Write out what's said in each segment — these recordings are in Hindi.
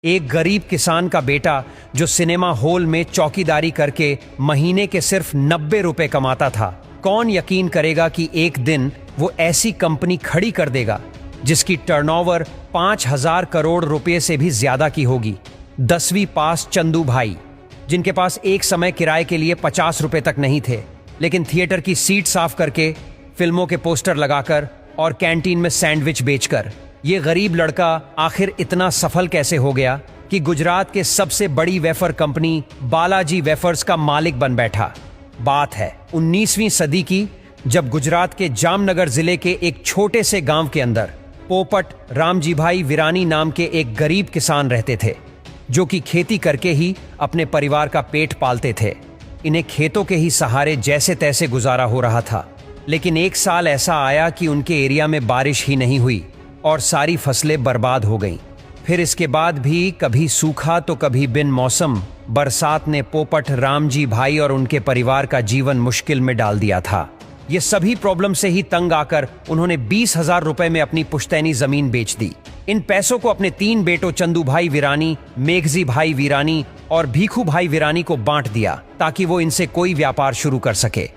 एक गरीब किसान का बेटा जो सिनेमा हॉल में चौकीदारी करके महीने के सिर्फ 90 रुपए कमाता था, कौन यकीन करेगा कि एक दिन वो ऐसी कंपनी खड़ी कर देगा जिसकी टर्नओवर 5,000 करोड़ रुपए से भी ज्यादा की होगी। 10वीं पास चंदू भाई, जिनके पास एक समय किराए के लिए 50 रुपए तक नहीं थे, लेकिन थिएटर की सीट साफ करके, फिल्मों के पोस्टर लगाकर और कैंटीन में सैंडविच बेचकर ये गरीब लड़का आखिर इतना सफल कैसे हो गया कि गुजरात के सबसे बड़ी वेफर कंपनी बालाजी वेफर्स का मालिक बन बैठा। बात है 19वीं सदी की, जब गुजरात के जामनगर जिले के एक छोटे से गांव के अंदर पोपट रामजी भाई विरानी नाम के एक गरीब किसान रहते थे, जो कि खेती करके ही अपने परिवार का पेट पालते थे। इन्हें खेतों के ही सहारे जैसे तैसे गुजारा हो रहा था, लेकिन एक साल ऐसा आया कि उनके एरिया में बारिश ही नहीं हुई और सारी फसलें बर्बाद हो गईं। फिर इसके बाद भी कभी सूखा तो कभी बिन मौसम बरसात ने पोपट रामजी भाई और उनके परिवार का जीवन मुश्किल में डाल दिया था। ये सभी प्रॉब्लम से ही तंग आकर उन्होंने 20,000 रुपए में अपनी पुश्तैनी जमीन बेच दी। इन पैसों को अपने 3 बेटों चंदू भाई विरानी, मेघजी भाई विरानी और भीखू भाई विरानी को बांट दिया, ताकि वो इनसे कोई व्यापार शुरू कर सके।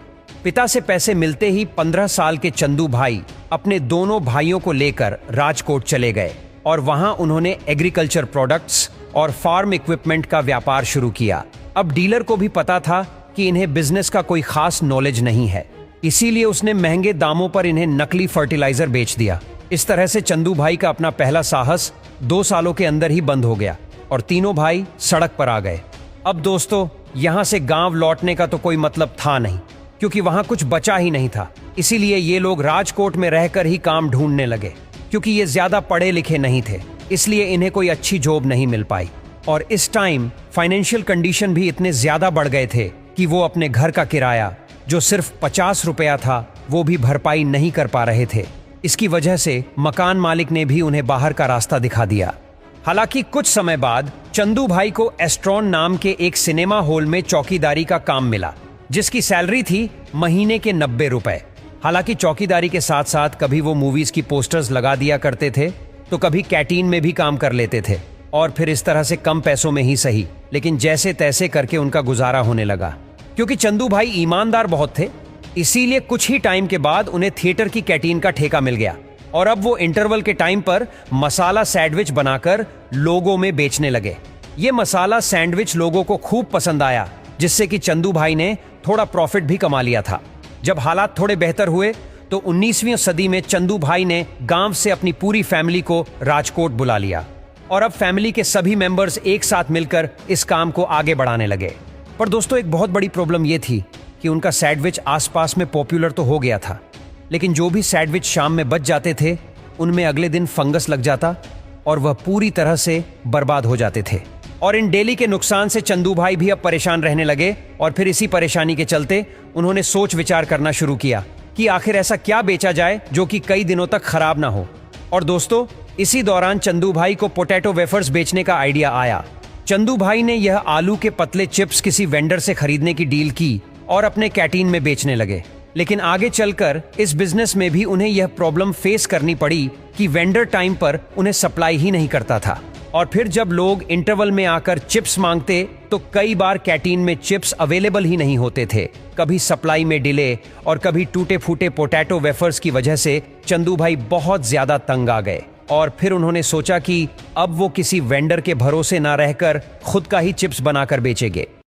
पिता से पैसे मिलते ही 15 साल के चंदू भाई अपने दोनों भाइयों को लेकर राजकोट चले गए और वहां उन्होंने एग्रीकल्चर प्रोडक्ट्स और फार्म इक्विपमेंट का व्यापार शुरू किया। अब डीलर को भी पता था कि इन्हें बिजनेस का कोई खास नॉलेज नहीं है, इसीलिए उसने महंगे दामों पर इन्हें नकली फर्टिलाइजर बेच दिया। इस तरह से चंदू भाई का अपना पहला साहस 2 सालों के अंदर ही बंद हो गया और तीनों भाई सड़क पर आ गए। अब दोस्तों, यहां से गांव लौटने का तो कोई मतलब था नहीं, क्योंकि वहां कुछ बचा ही नहीं था। इसीलिए ये लोग राजकोट में रहकर ही काम ढूंढने लगे। क्योंकि ये ज्यादा पढ़े लिखे नहीं थे, इसलिए इन्हें कोई अच्छी जॉब नहीं मिल पाई। और इस टाइम फाइनेंशियल कंडीशन भी इतने ज्यादा बढ़ गए थे कि वो अपने घर का किराया, जो सिर्फ 50 रुपया था, वो भी भरपाई नहीं कर पा रहे थे। इसकी वजह से मकान मालिक ने भी उन्हें बाहर का रास्ता दिखा दिया। हालांकि कुछ समय बाद चंदू भाई को एस्ट्रॉन नाम के एक सिनेमा हॉल में चौकीदारी का काम मिला, जिसकी सैलरी थी महीने के 90 रुपए। हालांकि चौकीदारी के साथ साथ कभी वो मूवीज की पोस्टर्स लगा दिया करते थे, तो कभी कैंटीन में भी काम कर लेते थे, और फिर इस तरह से कम पैसों में ही सही, लेकिन जैसे तैसे करके उनका गुजारा होने लगा। क्योंकि चंदू भाई ईमानदार बहुत थे, इसीलिए कुछ ही टाइम के बाद उन्हें थिएटर की कैंटीन का ठेका मिल गया और अब वो इंटरवल के टाइम पर मसाला सैंडविच बनाकर लोगों में बेचने लगे। ये मसाला सैंडविच लोगों को खूब पसंद आया, जिससे कि चंदू भाई ने थोड़ा प्रॉफिट भी कमा लिया था। जब हालात थोड़े बेहतर हुए तो 19वीं सदी में चंदू भाई ने गांव से अपनी पूरी फैमिली को राजकोट बुला लिया और अब फैमिली के सभी मेंबर्स एक साथ मिलकर इस काम को आगे बढ़ाने लगे। पर दोस्तों, एक बहुत बड़ी प्रॉब्लम यह थी कि उनका सैंडविच आसपास में पॉपुलर तो हो गया था, लेकिन जो भी सैंडविच शाम में बच जाते थे, उनमें अगले दिन फंगस लग जाता और वह पूरी तरह से बर्बाद हो जाते थे। और इन डेली के नुकसान से चंदू भाई भी अब परेशान रहने लगे और फिर इसी परेशानी के चलते उन्होंने सोच विचार करना शुरू किया कि आखिर ऐसा क्या बेचा जाए जो कि कई दिनों तक खराब ना हो। और दोस्तों, इसी दौरान चंदू भाई को पोटैटो वेफर्स बेचने का आइडिया आया। चंदू भाई ने यह आलू के पतले चिप्स किसी वेंडर से खरीदने की डील की और अपने कैंटीन में बेचने लगे। लेकिन आगे चलकर इस बिजनेस में भी उन्हें यह प्रॉब्लम फेस करनी पड़ी कि वेंडर टाइम पर उन्हें सप्लाई ही नहीं करता था। और फिर जब लोग इंटरवल में आकर चिप्स मांगते तो कई बार कैंटीन में चिप्स अवेलेबल ही नहीं होते थे। कभी सप्लाई में डिले और कभी टूटे फूटे पोटैटो वेफर्स की वजह से चंदू भाई बहुत ज्यादा तंग आ गए और फिर उन्होंने सोचा कि अब वो किसी वेंडर के भरोसे ना रहकर खुद का ही चिप्स बनाकर बेचेंगे।